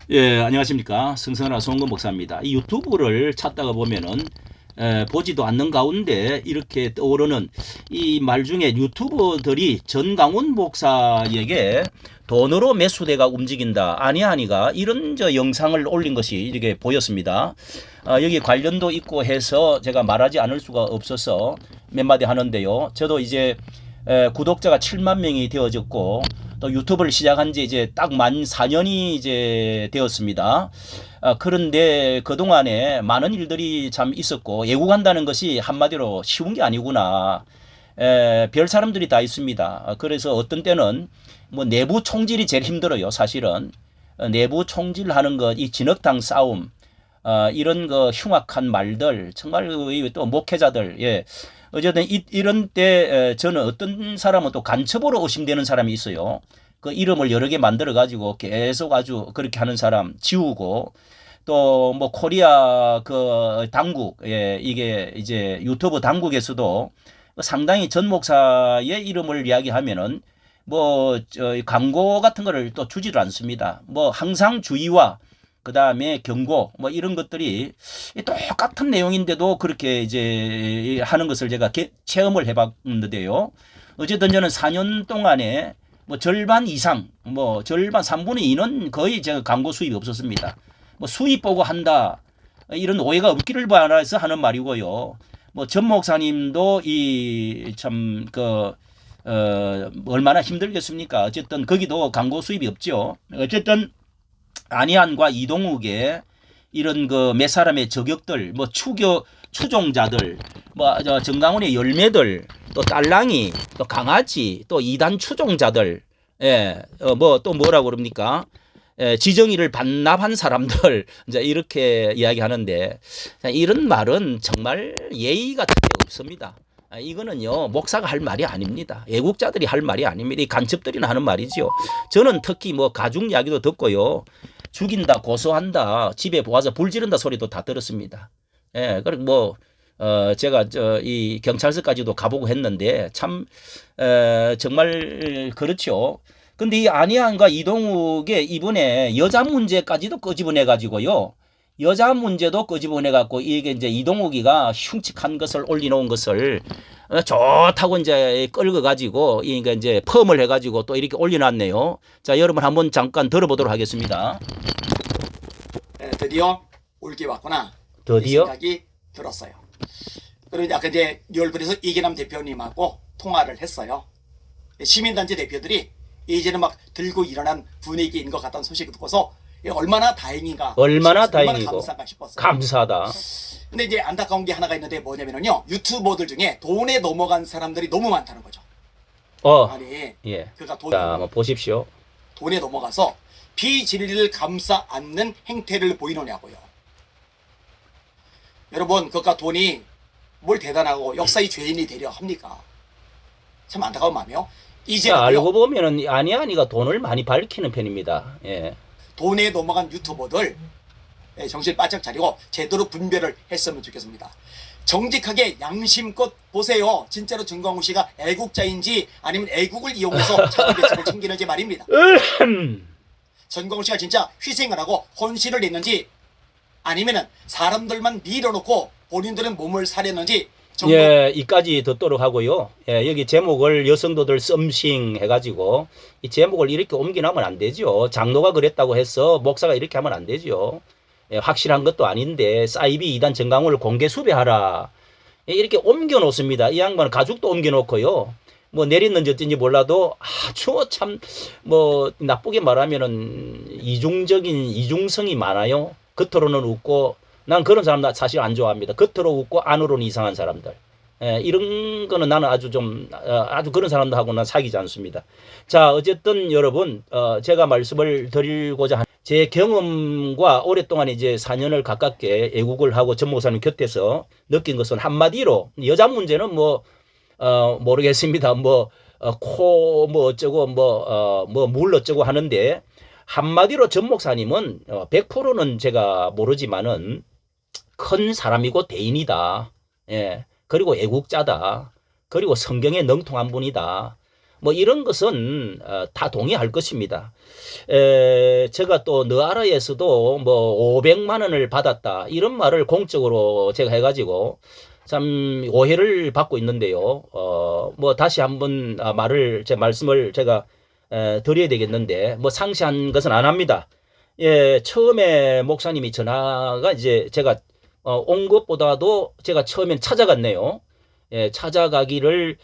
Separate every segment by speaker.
Speaker 1: 예, 안녕하십니까. 성선아 송근 목사입니다. 이 유튜브를 찾다가 보면은 보지도 않는 가운데 이렇게 떠오르는 이 말 중에 유튜버들이 전강훈 목사에게 돈으로 매수대가 움직인다. 아니하니가 이런 영상을 올린 것이 이렇게 보였습니다. 여기 관련도 있고 해서 제가 말하지 않을 수가 없어서 몇 마디 하는데요. 저도 이제 구독자가 7만 명이 되어졌고 또 유튜브를 시작한 지 이제 딱 만 4년이 이제 되었습니다. 그런데 그동안에 많은 일들이 참 있었고 애국한다는 것이 한마디로 쉬운 게 아니구나. 별 사람들이 다 있습니다. 그래서 어떤 때는 뭐 내부 총질이 제일 힘들어요. 사실은 내부 총질하는 것, 이 진흙탕 싸움, 이런 그 흉악한 말들 정말 또 목회자들, 예. 어쨌든 이런 때 저는 어떤 사람은 또 간첩으로 의심되는 사람이 있어요. 그 이름을 여러 개 만들어 가지고 계속 아주 그렇게 하는 사람 지우고, 또 뭐 코리아 그 당국, 예, 이게 이제 유튜브 당국에서도 상당히 전 목사의 이름을 이야기하면은 뭐 광고 같은 거를 또 주지를 않습니다. 뭐 항상 주의와 그 다음에 경고 뭐 이런 것들이 똑같은 내용인데도 그렇게 이제 하는 것을 제가 체험을 해봤는데요. 어쨌든 저는 4년 동안에 뭐 절반 이상, 뭐 절반 3분의 2는 거의 제가 광고 수입이 없었습니다. 뭐 수입 보고 한다, 이런 오해가 없기를 바라서 하는 말이고요. 뭐 전 목사님도 이 참 그 얼마나 힘들겠습니까? 어쨌든 거기도 광고 수입이 없죠. 어쨌든 안희안과 이동욱의 이런 그 몇 사람의 저격들, 뭐 추종자들, 뭐 정강훈의 열매들, 또 딸랑이, 또 강아지, 또 이단 추종자들, 예, 뭐 또 뭐라고 그럽니까? 지정의를 반납한 사람들, 이제 이렇게 이야기하는데, 이런 말은 정말 예의가 특히 없습니다. 이거는요, 목사가 할 말이 아닙니다. 애국자들이 할 말이 아닙니다. 이 간첩들이나 하는 말이지요. 저는 특히 뭐 가죽 이야기도 듣고요. 죽인다, 고소한다, 집에 와서 불 지른다 소리도 다 들었습니다. 예, 그리고 뭐, 제가 이 경찰서까지도 가보고 했는데, 참, 정말 그렇죠. 근데 이 안희안과 이동욱의 이번에 여자 문제까지도 끄집어내 가지고요. 여자 문제도 끄집어내 갖고 이게 이제 이동욱이가 흉측한 것을 올려놓은 것을 좋다고 이제 끌고 가지고 이게 이제 펌을 해가지고 또 이렇게 올려놨네요. 자, 여러분 한번 잠깐 들어보도록 하겠습니다.
Speaker 2: 드디어 올게 왔구나.
Speaker 1: 드디어?
Speaker 2: 이 생각이 들었어요. 그리고 아까 이제 열불에서 이계남 대표님하고 통화를 했어요. 시민단체 대표들이 이제는 막 들고 일어난 분위기인 것 같다는 소식을 듣고서 얼마나 다행인가,
Speaker 1: 얼마나 다행이고
Speaker 2: 얼마나 감사한가 싶었어요.
Speaker 1: 감사하다.
Speaker 2: 근데 이제 안타까운 게 하나가 있는데 뭐냐면요, 유튜버들 중에 돈에 넘어간 사람들이 너무 많다는 거죠. 아니,
Speaker 1: 예.
Speaker 2: 그가
Speaker 1: 자, 한번 보십시오.
Speaker 2: 돈에 넘어가서 비진리를 감싸 안는 행태를 보이느냐고요. 여러분, 그가 돈이 뭘 대단하고 역사의 죄인이 되려 합니까? 참 안타까운 마음이요. 이제
Speaker 1: 알고 보면은 안희안이가 돈을 많이 밝히는 편입니다. 예.
Speaker 2: 돈에 넘어간 유튜버들 정신 바짝 차리고 제대로 분별을 했으면 좋겠습니다. 정직하게 양심껏 보세요. 진짜로 전광훈 씨가 애국자인지 아니면 애국을 이용해서 자기 배척을 챙기는지 말입니다. 전광훈 씨가 진짜 희생을 하고 헌신을 했는지 아니면은 사람들만 밀어놓고 본인들은 몸을 사렸는지.
Speaker 1: 예, 이까지 듣도록 하고요. 예, 여기 제목을 여성도들 썸씽 해가지고 이 제목을 이렇게 옮겨나면 안 되죠. 장로가 그랬다고 해서 목사가 이렇게 하면 안 되죠. 예, 확실한 것도 아닌데 사이비 이단 전강훈을 공개 수배하라. 예, 이렇게 옮겨 놓습니다. 이 양반은 가죽도 옮겨 놓고요. 뭐 내렸는지 어쩐지 몰라도 아주 참 뭐 나쁘게 말하면은 이중성이 많아요. 겉으로는 웃고, 난 그런 사람 사실 안 좋아합니다. 겉으로 웃고 안으로는 이상한 사람들. 예, 이런 거는 나는 아주 좀 아주 그런 사람들하고 난 사귀지 않습니다. 자, 어쨌든 여러분, 제가 말씀을 드리고자 한 제 경험과 오랫동안 이제 4년을 가깝게 애국을 하고 전 목사님 곁에서 느낀 것은 한마디로 여자 문제는 뭐 모르겠습니다. 뭐 코 어쩌고 물 어쩌고 하는데, 한마디로 전 목사님은 100%는 제가 모르지만은 큰 사람이고 대인이다. 예. 그리고 애국자다. 그리고 성경에 능통한 분이다. 뭐 이런 것은 다 동의할 것입니다. 제가 또 너아라에서도 뭐 500만 원을 받았다 이런 말을 공적으로 제가 해가지고 참 오해를 받고 있는데요. 뭐 다시 한번 제 말씀을 제가 드려야 되겠는데 뭐 상세한 것은 안 합니다. 예, 처음에 목사님이 전화가 이제 제가 온 것보다도 제가 처음엔 찾아갔네요. 예, 찾아가기를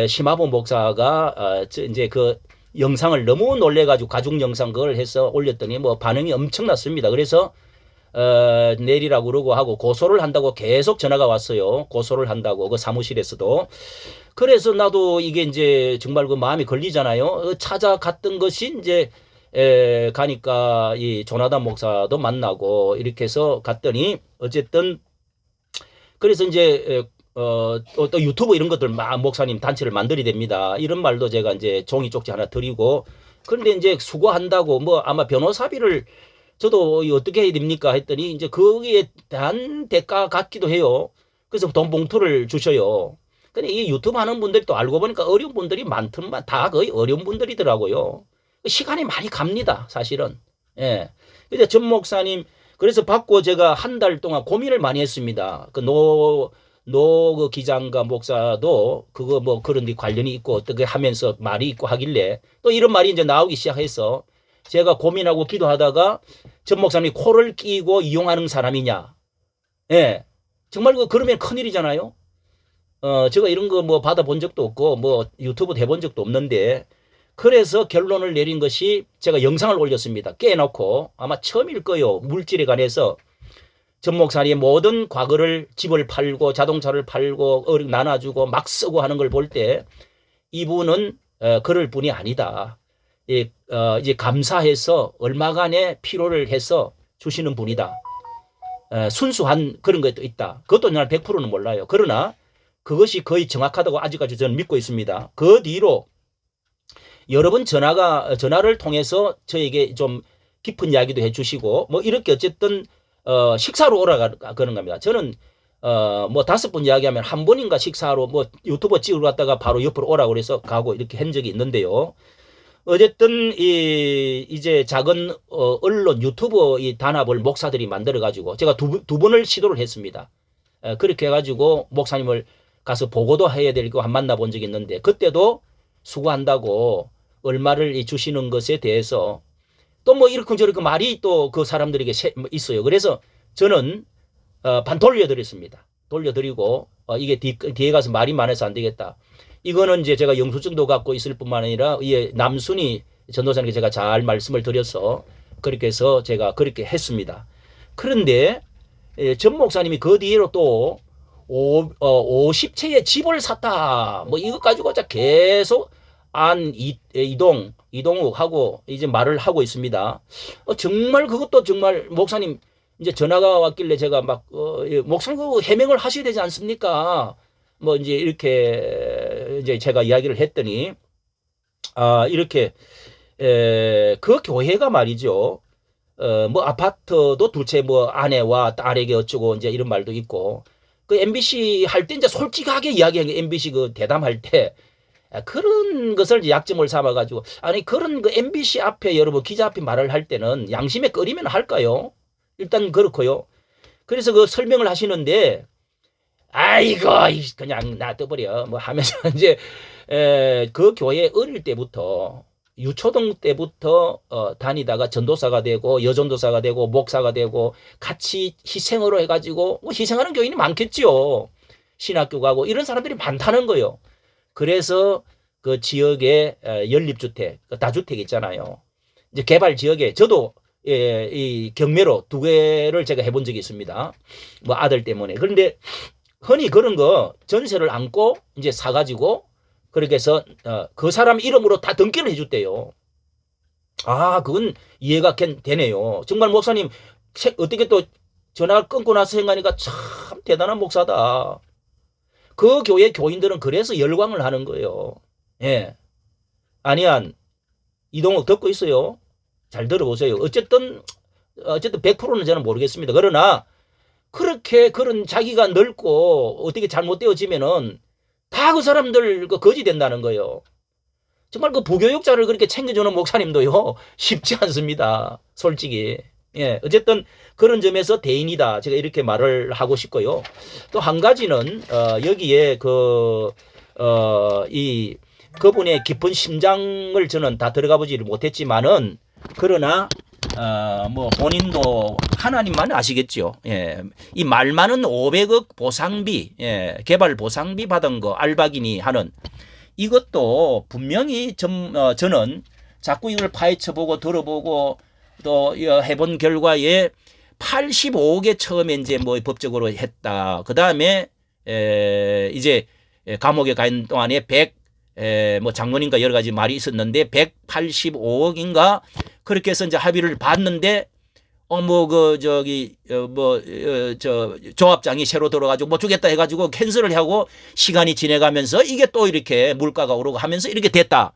Speaker 1: 심화보 목사가 이제 그 영상을 너무 놀래가지고 가족 영상 그걸 해서 올렸더니 뭐 반응이 엄청났습니다. 그래서 내리라고 그러고 하고 고소를 한다고 계속 전화가 왔어요. 고소를 한다고 그 사무실에서도. 그래서 나도 이게 이제 정말 그 마음이 걸리잖아요. 찾아갔던 것이 이제 가니까 이 조나단 목사도 만나고 이렇게 해서 갔더니 어쨌든 그래서 이제 또 유튜브 이런 것들 막 목사님 단체를 만들이 됩니다. 이런 말도 제가 이제 종이 쪽지 하나 드리고 그런데 이제 수고한다고 뭐 아마 변호사비를 저도 어떻게 해야 됩니까 했더니 이제 거기에 대한 대가 같기도 해요. 그래서 돈 봉투를 주셔요. 근데 이 유튜브 하는 분들이 또 알고 보니까 어려운 분들이 많더만 다 거의 어려운 분들이더라고요. 시간이 많이 갑니다, 사실은. 예. 그래서 전 목사님, 그래서 받고 제가 한 달 동안 고민을 많이 했습니다. 그 기장과 목사도 그거 뭐 그런 데 관련이 있고 어떻게 하면서 말이 있고 하길래 또 이런 말이 이제 나오기 시작해서 제가 고민하고 기도하다가 전 목사님이 코를 끼고 이용하는 사람이냐. 예. 정말 그러면 큰일이잖아요. 제가 이런 거 뭐 받아본 적도 없고 뭐 유튜브 해본 적도 없는데 그래서 결론을 내린 것이 제가 영상을 올렸습니다. 깨놓고 아마 처음일 거요. 물질에 관해서 전 목사님의 모든 과거를 집을 팔고 자동차를 팔고 나눠주고 막 쓰고 하는 걸 볼 때 이분은 그럴 분이 아니다. 이제 감사해서 얼마간의 필요를 해서 주시는 분이다. 순수한 그런 것도 있다. 그것도 난 100%는 몰라요. 그러나 그것이 거의 정확하다고 아직까지 저는 믿고 있습니다. 그 뒤로 여러 번 전화를 통해서 저에게 좀 깊은 이야기도 해주시고 뭐 이렇게 어쨌든 식사로 오라가는 겁니다. 저는 뭐 5번 이야기하면 한 번인가 식사로 뭐 유튜버 찍으러 갔다가 바로 옆으로 오라고 그래서 가고 이렇게 한 적이 있는데요. 어쨌든 이제 작은 언론 유튜버 이 단합을 목사들이 만들어 가지고 제가 두 번을 시도를 했습니다. 그렇게 해가지고 목사님을 가서 보고도 해야 되고 한 만나본 적이 있는데 그때도 수고한다고 얼마를 주시는 것에 대해서 또 뭐 이렇게 저렇게 말이 또 그 사람들에게 있어요. 그래서 저는 반 돌려드렸습니다. 돌려드리고 이게 뒤에 가서 말이 많아서 안 되겠다. 이거는 이제 제가 영수증도 갖고 있을 뿐만 아니라 남순이 전도사님께 제가 잘 말씀을 드려서 그렇게 해서 제가 그렇게 했습니다. 그런데 전 목사님이 그 뒤로 또 50채의 집을 샀다. 뭐 이것 가지고 계속 이동욱하고 이제 말을 하고 있습니다. 정말 그것도 정말 목사님 이제 전화가 왔길래 제가 막 목사님 그 해명을 하셔야 되지 않습니까? 뭐 이제 이렇게 이제 제가 이야기를 했더니 이렇게 그 교회가 말이죠. 뭐 아파트도 두 채 뭐 아내와 딸에게 어쩌고 이제 이런 말도 있고 그 MBC 할 때 이제 솔직하게 이야기한 게 MBC 그 대담할 때 그런 것을 약점을 삼아가지고 아니 그런 그 MBC 앞에 여러분 기자 앞에 말을 할 때는 양심에 끓이면 할까요? 일단 그렇고요. 그래서 그 설명을 하시는데 아이고 그냥 놔둬버려 뭐 하면서 이제 그 교회 어릴 때부터 유초등 때부터 다니다가 전도사가 되고 여전도사가 되고 목사가 되고 같이 희생으로 해가지고 뭐 희생하는 교인이 많겠죠. 신학교 가고 이런 사람들이 많다는 거예요. 그래서 그 지역에 연립주택, 다주택 있잖아요. 이제 개발 지역에 저도 이 경매로 2개를 제가 해본 적이 있습니다. 뭐 아들 때문에. 그런데 흔히 그런 거 전세를 안고 이제 사가지고 그렇게 해서 그 사람 이름으로 다 등기를 해줬대요. 그건 이해가 되네요. 정말 목사님 어떻게 또 전화를 끊고 나서 생각하니까 참 대단한 목사다. 그 교회 교인들은 그래서 열광을 하는 거예요. 예. 아니한 이동욱 듣고 있어요. 잘 들어보세요. 어쨌든 100%는 저는 모르겠습니다. 그러나 그렇게 그런 자기가 넓고 어떻게 잘못되어지면은 다 그 사람들 거지 된다는 거예요. 정말 그 부교육자를 그렇게 챙겨주는 목사님도요 쉽지 않습니다. 솔직히. 예, 어쨌든 그런 점에서 대인이다. 제가 이렇게 말을 하고 싶고요. 또 한 가지는 여기에 이 그분의 깊은 심장을 저는 다 들어가 보지를 못했지만은 그러나 뭐 본인도 하나님만 아시겠죠. 예. 이 말 많은 500억 보상비, 예, 개발 보상비 받은 거 알바기니 하는 이것도 분명히 저는 자꾸 이걸 파헤쳐보고 들어보고 또 해본 결과에 85억에 처음에 이제 뭐 법적으로 했다. 그 다음에 이제 감옥에 가 있는 동안에 뭐 장모님과 여러 가지 말이 있었는데 185억인가 그렇게 해서 이제 합의를 봤는데 조합장이 새로 들어가지고 뭐 주겠다 해가지고 캔슬을 하고 시간이 지나가면서 이게 또 이렇게 물가가 오르고 하면서 이렇게 됐다.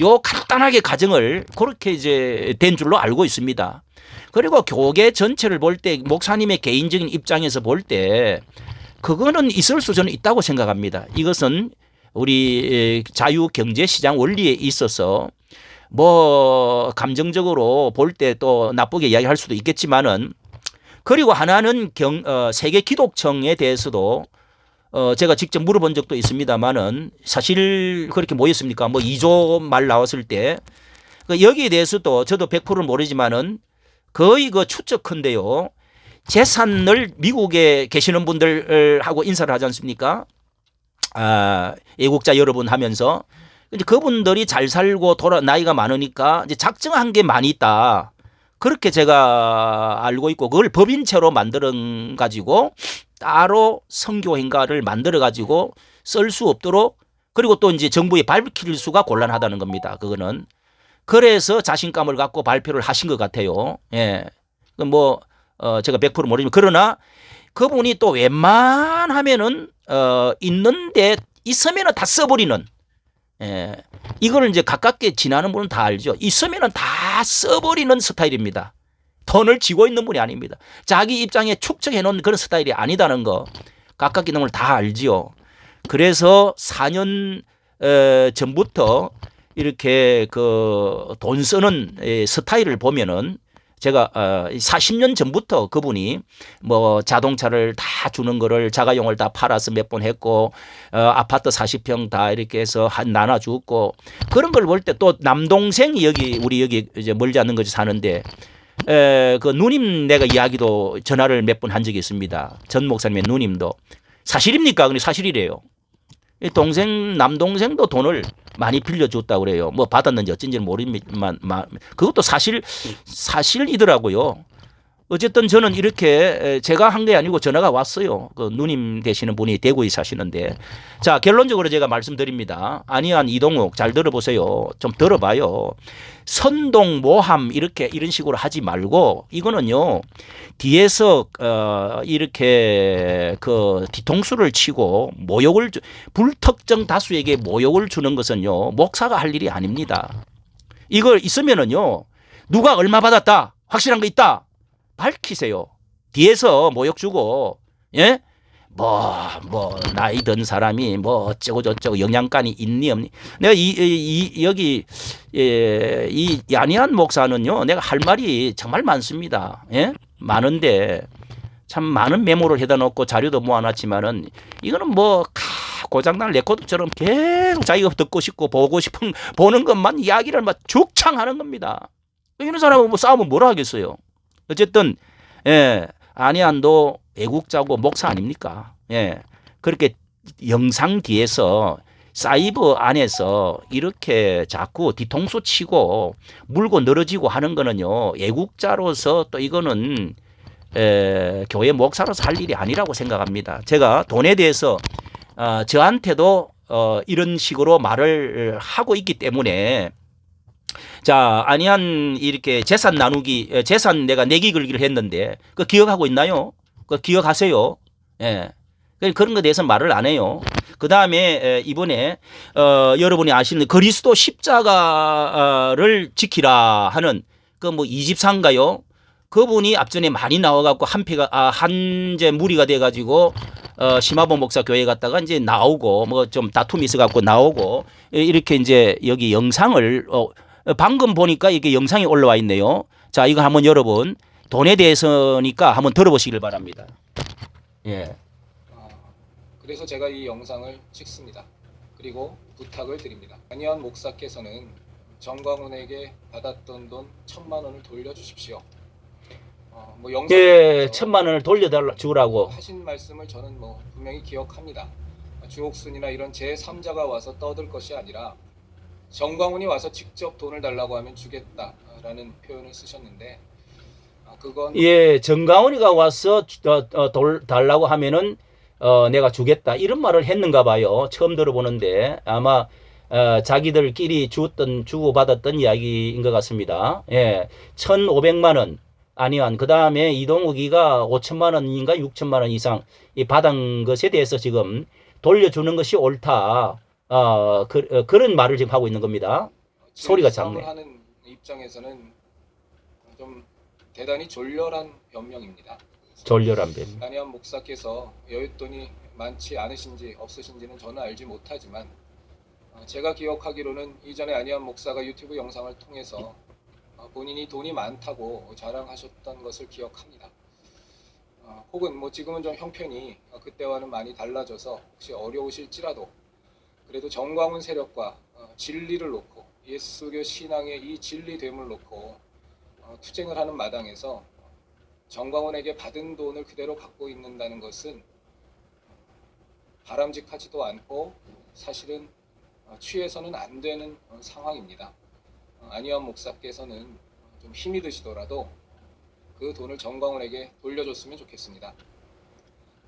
Speaker 1: 요 간단하게 가정을 그렇게 이제 된 줄로 알고 있습니다. 그리고 교계 전체를 볼 때 목사님의 개인적인 입장에서 볼 때 그거는 있을 수 저는 있다고 생각합니다. 이것은 우리 자유경제시장 원리에 있어서 뭐 감정적으로 볼 때 또 나쁘게 이야기할 수도 있겠지만은 그리고 하나는 세계 기독청에 대해서도 제가 직접 물어본 적도 있습니다만은 사실 그렇게 뭐였습니까? 뭐 2조 말 나왔을 때 여기에 대해서도 저도 100%는 모르지만은 거의 그 추측컨대요. 재산을 미국에 계시는 분들하고 인사를 하지 않습니까? 애국자 여러분 하면서 근데 그분들이 잘 살고 나이가 많으니까 이제 작정한 게 많이 있다. 그렇게 제가 알고 있고 그걸 법인체로 만들어 가지고 따로 선교 행가를 만들어 가지고 쓸 수 없도록 그리고 또 이제 정부에 밝힐 수가 곤란하다는 겁니다. 그거는 그래서 자신감을 갖고 발표를 하신 것 같아요. 예, 뭐 제가 100% 모르지만 그러나 그분이 또 웬만하면은 있는데 있으면은 다 써버리는. 예, 이거를 이제 가깝게 지나는 분은 다 알죠. 있으면은 다 써버리는 스타일입니다. 돈을 쥐고 있는 분이 아닙니다. 자기 입장에 축적해 놓은 그런 스타일이 아니다는 거 가깝게 있는 걸 다 알지요. 그래서 4년 전부터 이렇게 그 돈 쓰는 스타일을 보면은 제가 40년 전부터 그분이 뭐 자동차를 다 주는 거를 자가용을 다 팔아서 몇 번 했고 아파트 40평 다 이렇게 해서 나눠주고 그런 걸 볼 때 또 남동생이 우리 여기 이제 멀지 않는 곳에 사는데 그 누님 내가 이야기도 전화를 몇 번 한 적이 있습니다. 전 목사님의 누님도 사실입니까? 근데 사실이래요. 남동생도 돈을 많이 빌려줬다고 그래요. 뭐 받았는지 어쩐지는 모르지만 그것도 사실이더라고요. 어쨌든 저는 이렇게 제가 한 게 아니고 전화가 왔어요. 그 누님 되시는 분이 대구에 사시는데 자 결론적으로 제가 말씀드립니다. 안희안 이동욱 잘 들어보세요. 좀 들어봐요. 선동 모함 이런 식으로 하지 말고 이거는요 뒤에서 이렇게 그 뒤통수를 치고 불특정 다수에게 모욕을 주는 것은요 목사가 할 일이 아닙니다. 이걸 있으면은요 누가 얼마 받았다 확실한 거 있다 밝히세요. 뒤에서 모욕 주고 예? 뭐 나이 든 사람이 뭐 어쩌고 저쩌고 영양간이 있니 없니 내가 여기 이 안희안 목사는요 내가 할 말이 정말 많습니다. 예? 많은데 참 많은 메모를 해다 놓고 자료도 모아놨지만은 이거는 뭐 고장난 레코드처럼 계속 자기가 듣고 싶고 보는 것만 이야기를 막 죽창하는 겁니다. 이런 사람은 뭐 싸우면 뭐라 하겠어요. 어쨌든 안희안도 애국자고 목사 아닙니까? 예. 그렇게 영상 뒤에서 사이버 안에서 이렇게 자꾸 뒤통수 치고 물고 늘어지고 하는 거는요. 애국자로서 또 이거는 교회 목사로서 할 일이 아니라고 생각합니다. 제가 돈에 대해서 저한테도 이런 식으로 말을 하고 있기 때문에 자, 안희안 이렇게 재산 나누기, 재산 내가 내기 걸기를 했는데, 그거 기억하고 있나요? 그거 기억하세요? 예. 그런 거에 대해서 말을 안 해요. 그 다음에 이번에, 여러분이 아시는 그리스도 십자가를 지키라 하는 그 뭐 24인가요? 그분이 앞전에 많이 나와갖고 한제 무리가 돼가지고 심화봉 목사 교회 갔다가 이제 나오고 뭐 좀 다툼이 있어 갖고 나오고 이렇게 이제 여기 영상을 방금 보니까 이게 영상이 올라와 있네요. 자, 이거 한번 여러분 돈에 대해서니까 한번 들어보시길 바랍니다. 예.
Speaker 3: 그래서 제가 이 영상을 찍습니다. 그리고 부탁을 드립니다. 안희환 목사께서는 정광훈에게 받았던 돈 1,000만 원을 돌려주십시오. 뭐 영상
Speaker 1: 예, 1,000만 원을 돌려달라 주라고.
Speaker 3: 하신 말씀을 저는 뭐 분명히 기억합니다. 주옥순이나 이런 제3자가 와서 떠들 것이 아니라 정광훈이 와서 직접 돈을 달라고 하면 주겠다라는 표현을 쓰셨는데 그건
Speaker 1: 예, 정가온이가 와서 돌 달라고 하면은 내가 주겠다 이런 말을 했는가 봐요. 처음 들어보는데 아마 자기들끼리 주고받았던 이야기인 것 같습니다. 예, 1,500만 원 아니한 그 다음에 이동욱이가 5천만 원인가 6천만 원 이상 이 받은 것에 대해서 지금 돌려주는 것이 옳다. 그런 말을 지금 하고 있는 겁니다. 소리가 작네.
Speaker 3: 하는 입장에서는 좀 대단히 졸렬한 변명입니다.
Speaker 1: 졸렬한 변명.
Speaker 3: 안희환 목사께서 여윳돈이 많지 않으신지 없으신지는 저는 알지 못하지만 제가 기억하기로는 이전에 안희환 목사가 유튜브 영상을 통해서 본인이 돈이 많다고 자랑하셨던 것을 기억합니다. 혹은 뭐 지금은 좀 형편이 그때와는 많이 달라져서 혹시 어려우실지라도 그래도 정광훈 세력과 진리를 놓고 예수교 신앙의 이 진리됨을 놓고 투쟁을 하는 마당에서 정광훈에게 받은 돈을 그대로 갖고 있는다는 것은 바람직하지도 않고 사실은 취해서는 안 되는 상황입니다. 안희환 목사께서는 좀 힘이 드시더라도 그 돈을 정광훈에게 돌려줬으면 좋겠습니다.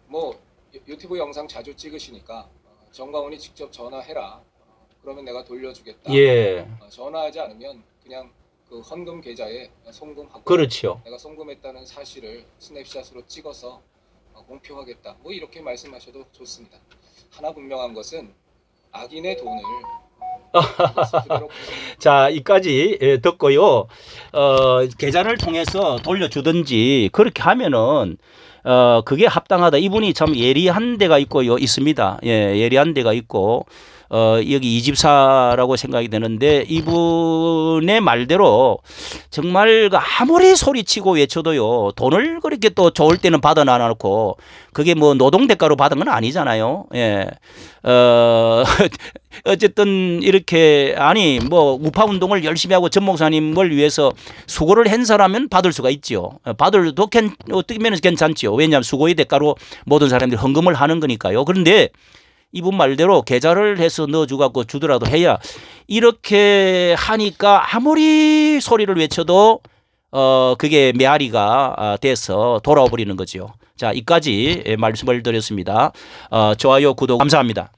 Speaker 3: 뭐 유튜브 영상 자주 찍으시니까 정광훈이 직접 전화해라. 그러면 내가 돌려주겠다.
Speaker 1: 예.
Speaker 3: 전화하지 않으면 그냥 그 헌금 계좌에 송금하고
Speaker 1: 그렇죠.
Speaker 3: 내가 송금했다는 사실을 스냅샷으로 찍어서 공표하겠다. 뭐 이렇게 말씀하셔도 좋습니다. 하나 분명한 것은 악인의 돈을 그대로
Speaker 1: 자, 이까지 듣고요. 계좌를 통해서 돌려주든지 그렇게 하면은 그게 합당하다. 이분이 참 예리한 데가 있고요. 있습니다. 예, 예리한 데가 있고 여기 이집사라고 생각이 되는데 이분의 말대로 정말 아무리 소리치고 외쳐도요. 돈을 그렇게 또 좋을 때는 받아 놔놓고 그게 뭐 노동 대가로 받은 건 아니잖아요. 예. 어쨌든 이렇게 아니 뭐 우파 운동을 열심히 하고 전 목사님을 위해서 수고를 한 사람은 받을 수가 있죠. 받을도 어떻게 보면 괜찮죠. 왜냐하면 수고의 대가로 모든 사람들이 헌금을 하는 거니까요. 그런데 이분 말대로 계좌를 해서 넣어주고 주더라도 해야 이렇게 하니까 아무리 소리를 외쳐도 그게 메아리가 돼서 돌아와 버리는 거죠. 자, 이까지 말씀을 드렸습니다. 좋아요, 구독 감사합니다.